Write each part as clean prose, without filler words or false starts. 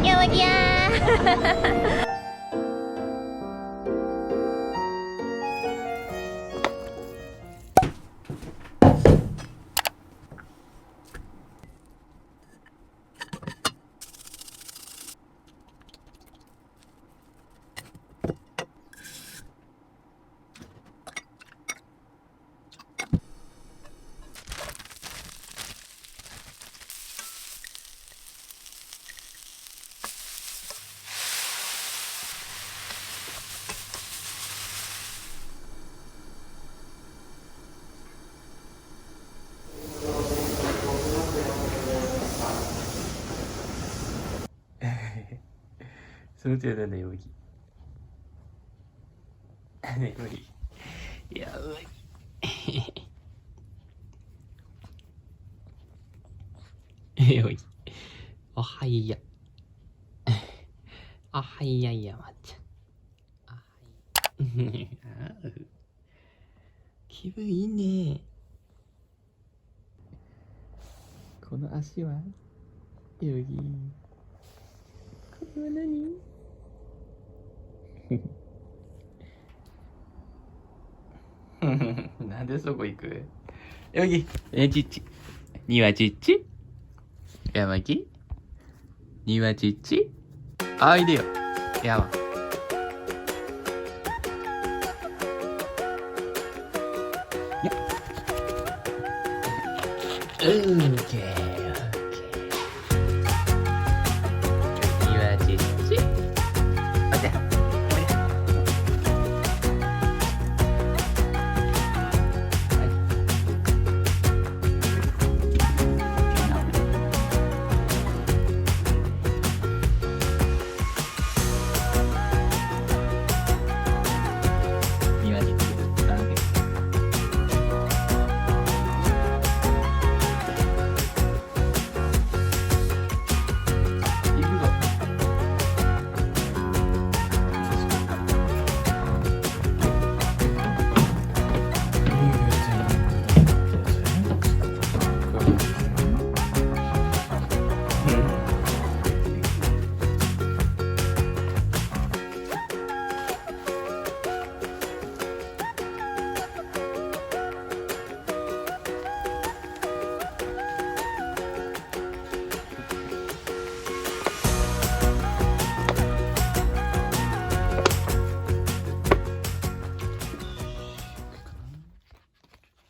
山際その程度だよ、麦。ね、麦。やばい。麦。おはいや。おはいやいや、まっちゃん。あはい。気分いいね。この足はヨギ。これは何？なんでそこ行く？ヨギ、ちっち。にはちっち。山木。にはちっち。あいでよ。山。や。オーケー。にはちっち。あて。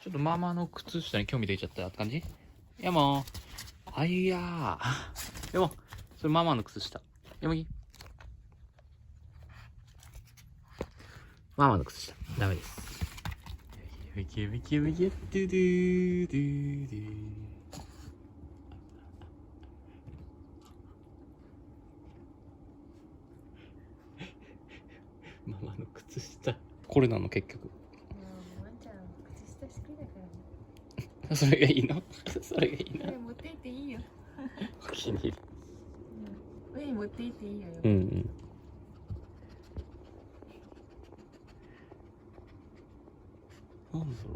ちょっとママの靴下に興味出ちゃった感じ？いやもう、あいやー。でも、それママの靴下。山木。ママの靴下。ダメです。ウキウキウキウキドゥドゥドゥドゥ。ママの靴下。これなの結局。ワンちゃん靴下好きだからね。それがいいの？それがいいの？持って行っていいよ。お気に入り。上に持って行っていいよ。うんうん。なんだろ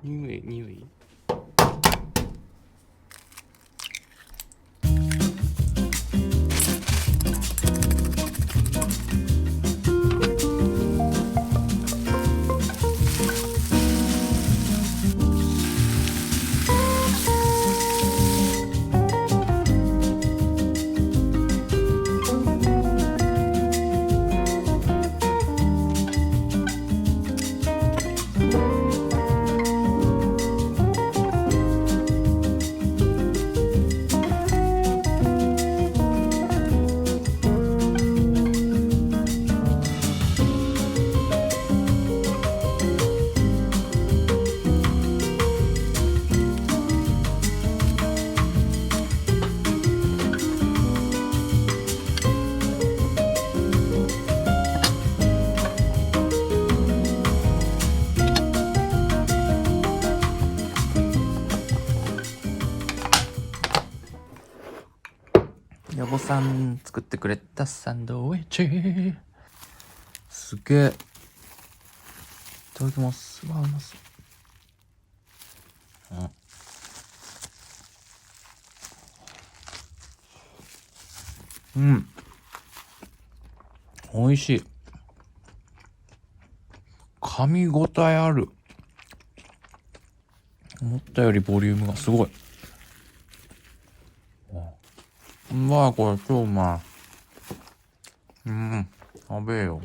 う。匂い。ヤボさん作ってくれたサンドイッチ。すげえ。いただきます。わあ、うまそう。うん。美味しい。噛み応えある。思ったよりボリュームがすごい。うまい、これ超うまい。食べよう。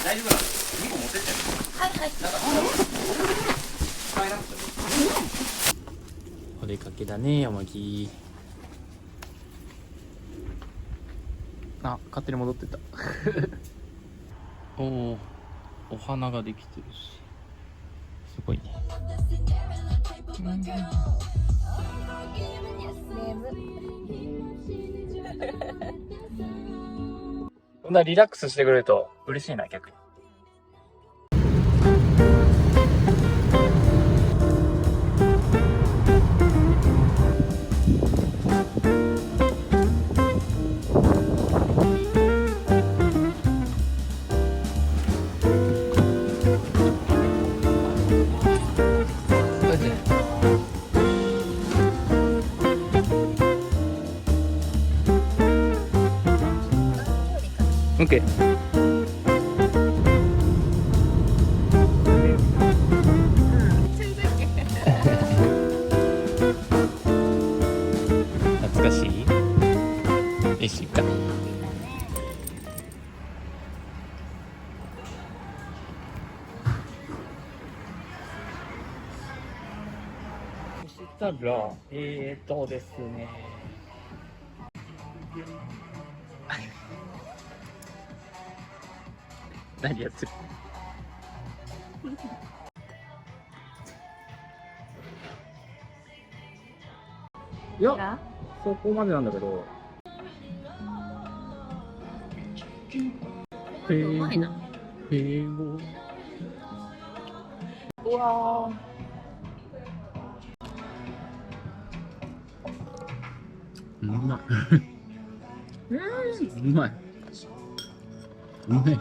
大丈夫なの？2個持ってってんの？はいはい。使えなくても。お出かけだね、山木。あ、勝手に戻ってった。おお、お花ができてるし。すごいね。こんなリラックスしてくれると嬉しいな、逆に。オッケー。懐かしい？よし、行くか。そしたら、ですね。何やってる？いや、そこまでなんだけど。うまいな。英語。うわー。うまい。うまい。うまい。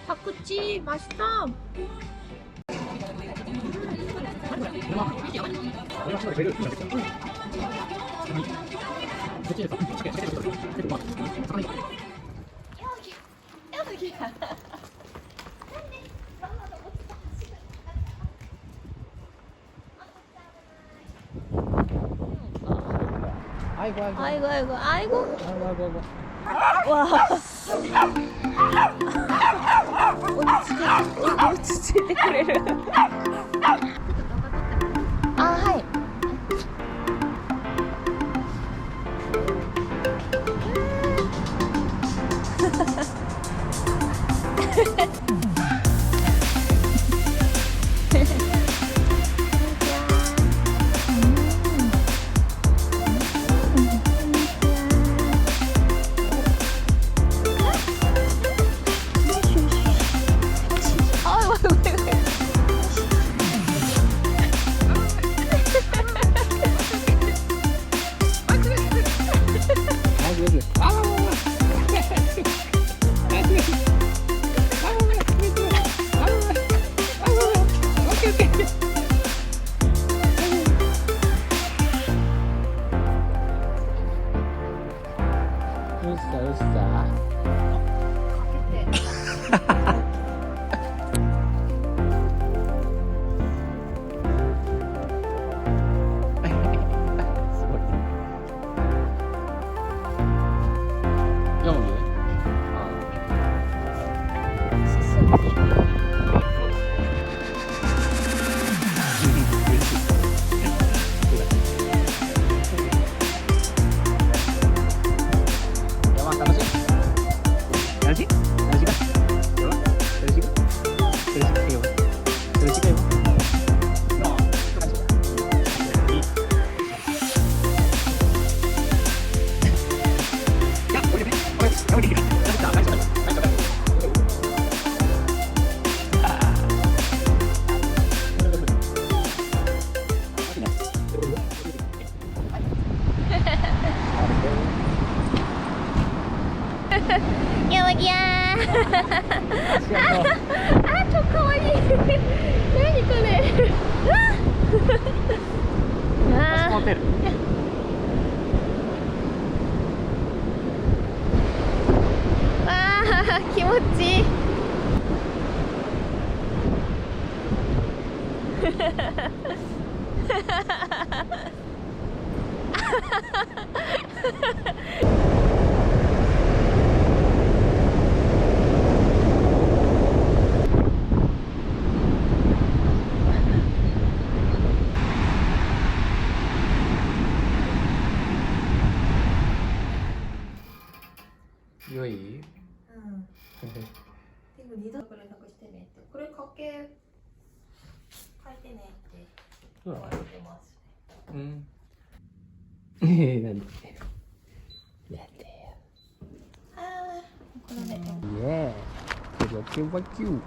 パクチーマスター。아이고. 와.落ち着いてくれる。あ、はい。うっさうっさ。すごい。4文字？山際あ、超かわいい何これホテル。わあ、気持ちいい良い？うん。でも二度これなくしてねって。これ書いてねって言われてます。うん。なんで？なんでよ。ああ、これね。イエーイ。キュキュバキュ。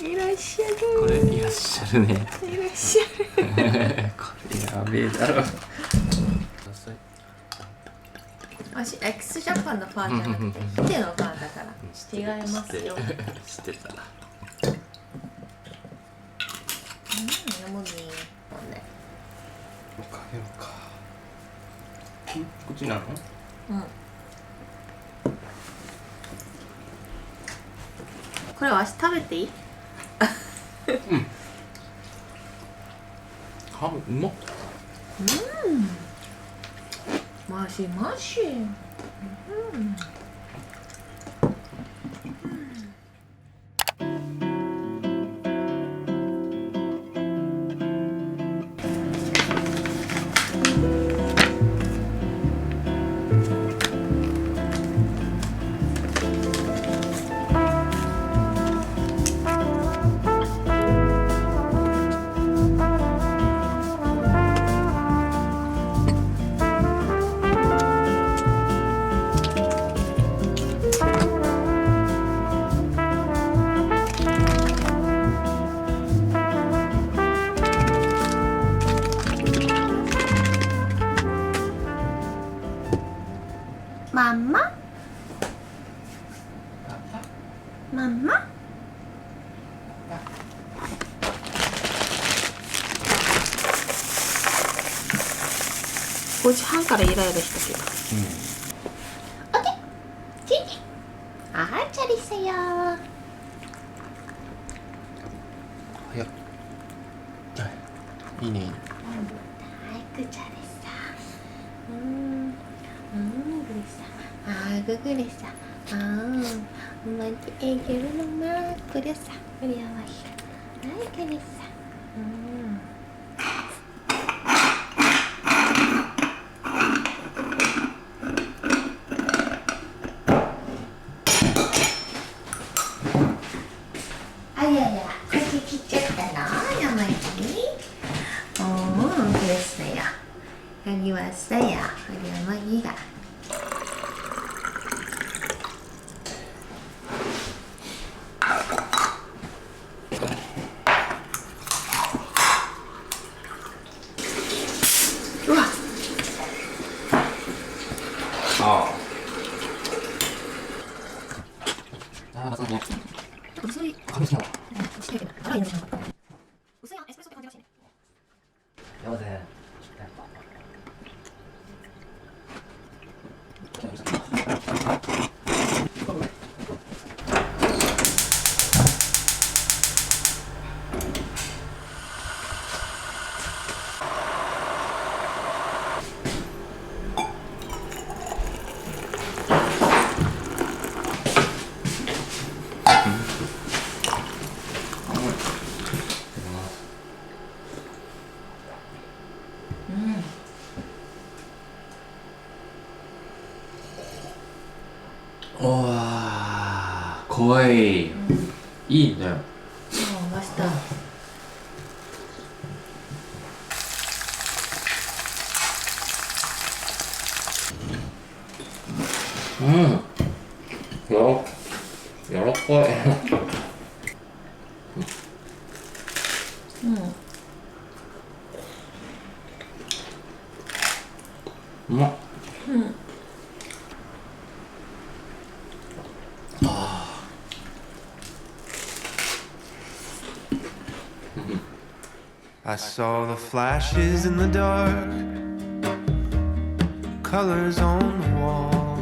いらっしゃる。これいらっしゃるね。いらっしゃる。これやべえだろ。私 x ジャパンのファンじゃなくてヒデのファンだから違いますよ。知ってた。ヤモギー。かけようか。こっちなの？うん。これわし食べていい？うん。ハムうまっ。マシマシ。5時半からイライラしたけど。잘했어요. 야, 이네. 아이고 잘했어. 그랬어. 아이고 그랬어. 엄마한테 애교를 엄마 그렸어. 그려왔어. 아이 그랬어. 아야야, 거기 기쳤잖아, 야마기. 그랬어요. 여기 왔어요, 우리 야마기가. 우와. 맞아. 무슨 감사합니다. 무슨 에스프레소 때 건지마시네. 여보세요. 와, 거의 이 있네요. 맛있다. 여러 거예요. I saw the flashes in the dark, colors on the wall,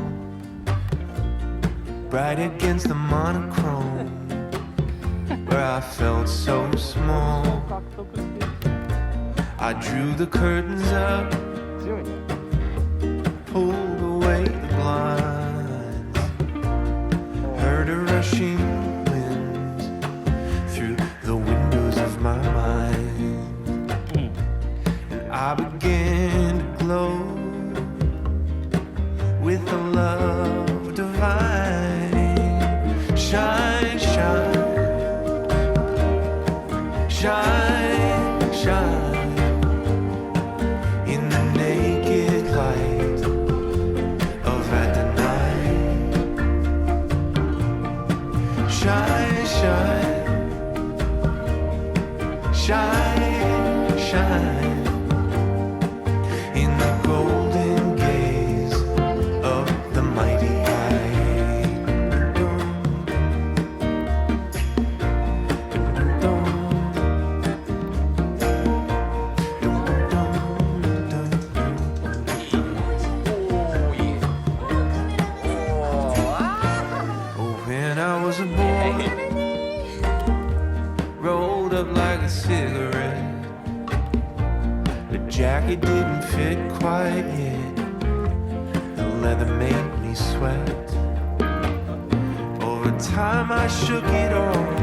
bright against the monochrome, where I felt so small. I drew the curtains up, pulled away the blinds, heard a rushing wind through the windows of my mind. I began to glow with a love divine. Shine, shine, shine, shine in the naked light of Adonai. Shine, shine, shine, shine in the golden gaze of the mighty eye. Oh, when I was a boy, rolled up like a cigarette. The jacket didn't fit quite yet. The leather made me sweat. Over time I shook it off,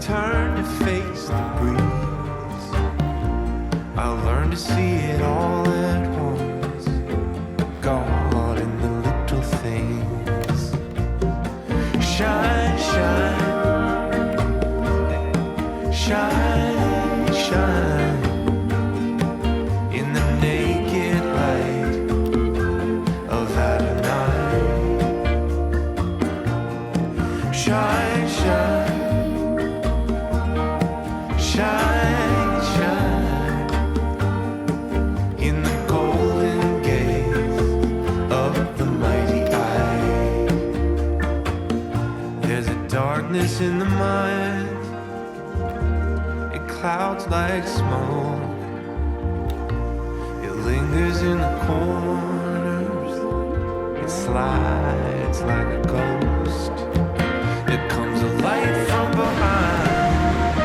turned to face the breeze. I learned to see it all at once, God in the little things. Shine, shine, shine, shine in the naked light of Adonai. Shine, shine, shine, shine in the golden gaze of the mighty eye. There's a darkness in the mind, it clouds like smoke. It lingers in the corners. It slides like a ghost. It comes alight from behind,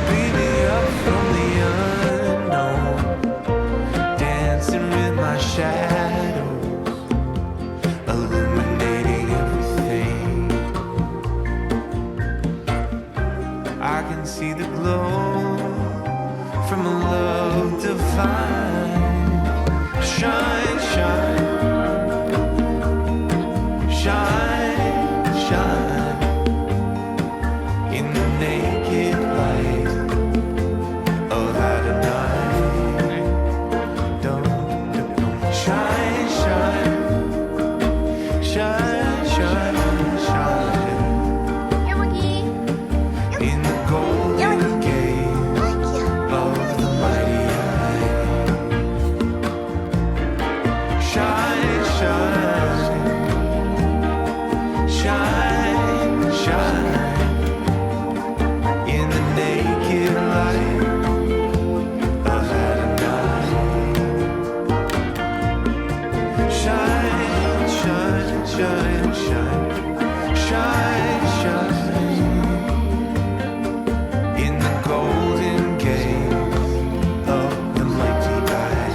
beaming up from the unknown, dancing with my shadows, illuminating everything. I can see the glow from a love divine. Shine, shine, shine, shine in the naked light of Adonai. Don't, shine, shine, shine, shine, shine in the golden gate of the mighty eye. Shine, shine, shine, shine in the naked light of Adonai. Shine, shine, shine, shine, shine, shine in the golden gate of the mighty eye.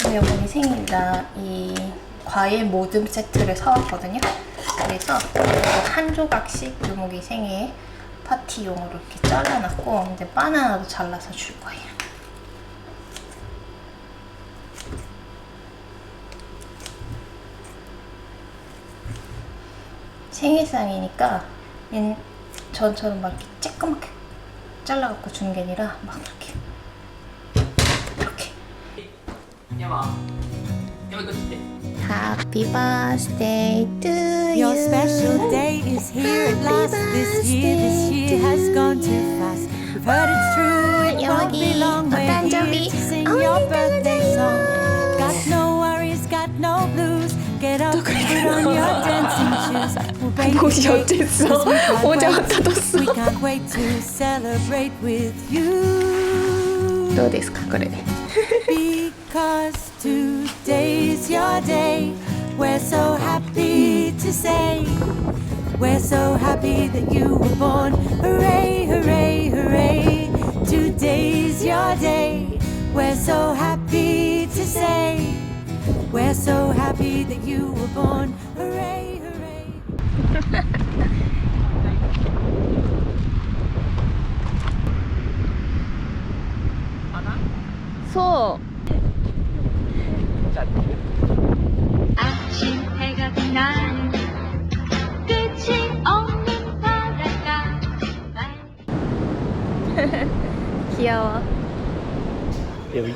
여러분이 생일이라 이 과일 모듬 세트를 사왔거든요. 그래서 한 조각씩 유목이 생일 파티용으로 이렇게 잘라놨고, 이제 바나나도 잘라서 줄 거예요. 생일상이니까 전처럼 막 이렇게 쬐끄맣게 잘라갖고 주는 게 아니라 막 이렇게 Happy birthday to you. Your special day is here at last. This year has gone too fast. We've heard it's true, it won't be long. We're here to sing your birthday song. Got no worries, got no blues. Get up, put on your dancing shoes. We'll bake a cake, 'cause we can't wait to celebrate with you. どうですかこれ？ Because today's your day. We're so happy to say we're so happy that you were born. Hooray, hooray, hooray. Today's your day. We're so happy to say we're so happy that you were born. Hooray, hooray. そう 아침 해가 빛나는 끝이 없는 바닷가 귀여워. 여기.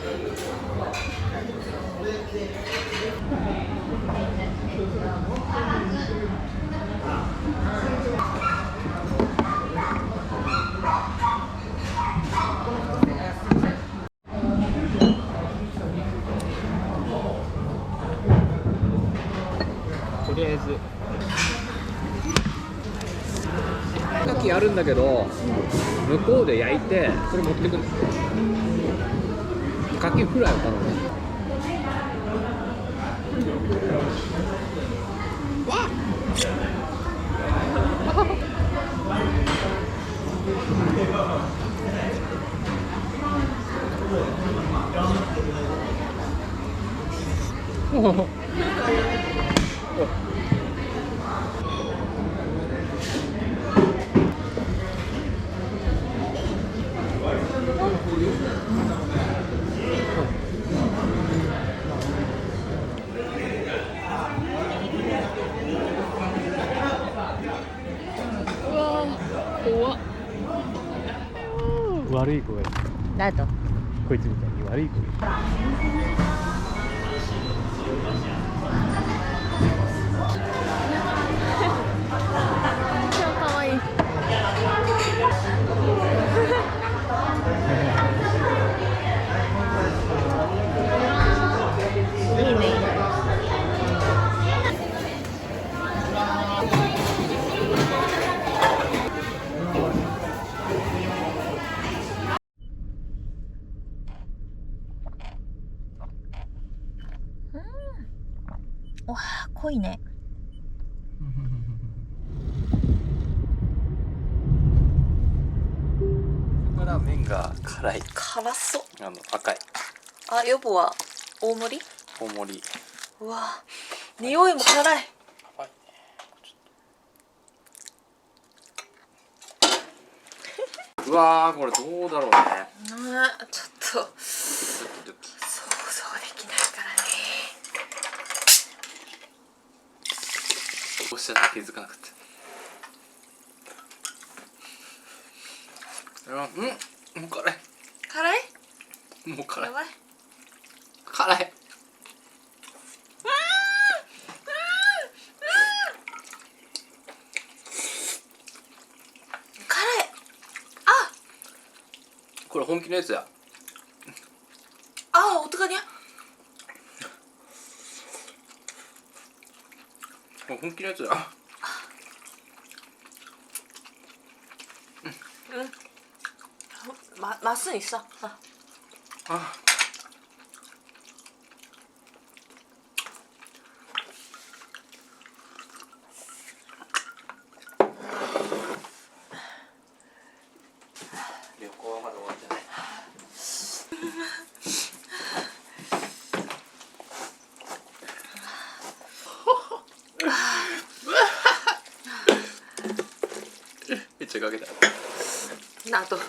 とりあえず牡蠣あるんだけど向こうで焼いてそれ持ってくる牡蠣フライを頼む。悪い声。 나도. こいつみたいに悪い声。 いいね。わあ濃いね。ラーメンが辛い。辛そう。赤いあ、ヨボは大盛り？大盛り。うわあ匂いも辛い。うわーこれどうだろうね。ちょっと想像できないからね。こうしたら気づかなくて。もう辛い。辛い？もう辛い。やばい。辛い。辛い。これ本気のやつや。어떡하냐? これ本気のやつや。맛은 있어. 아.旅行はまだ終わってない。めっちゃかけた。 나도.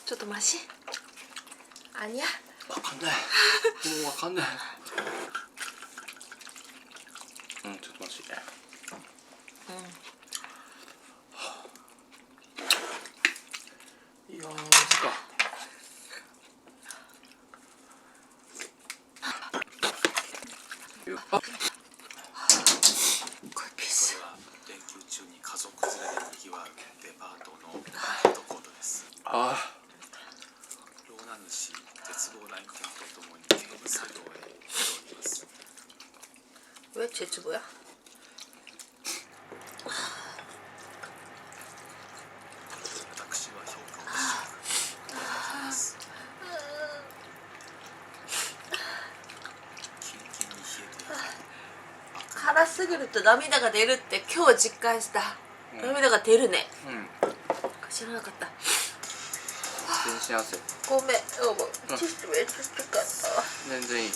좀 더 맛이? 아니야? わかんない。もうわかんない。ちょっと待って。いやー、マジか。あ、これピース。連休中に家族連れで賑わうデパートのフードコートです。あローナ主鉄棒ライン店とともに警備作業へ挑みます。 왜 제주도야? 私は評価をします。キンキンに冷えている。 辛すぎると涙が出るって今日実感した。涙が出るね。知らなかった。全身汗。ごめん、ティッシュめっちゃかった。全然いい。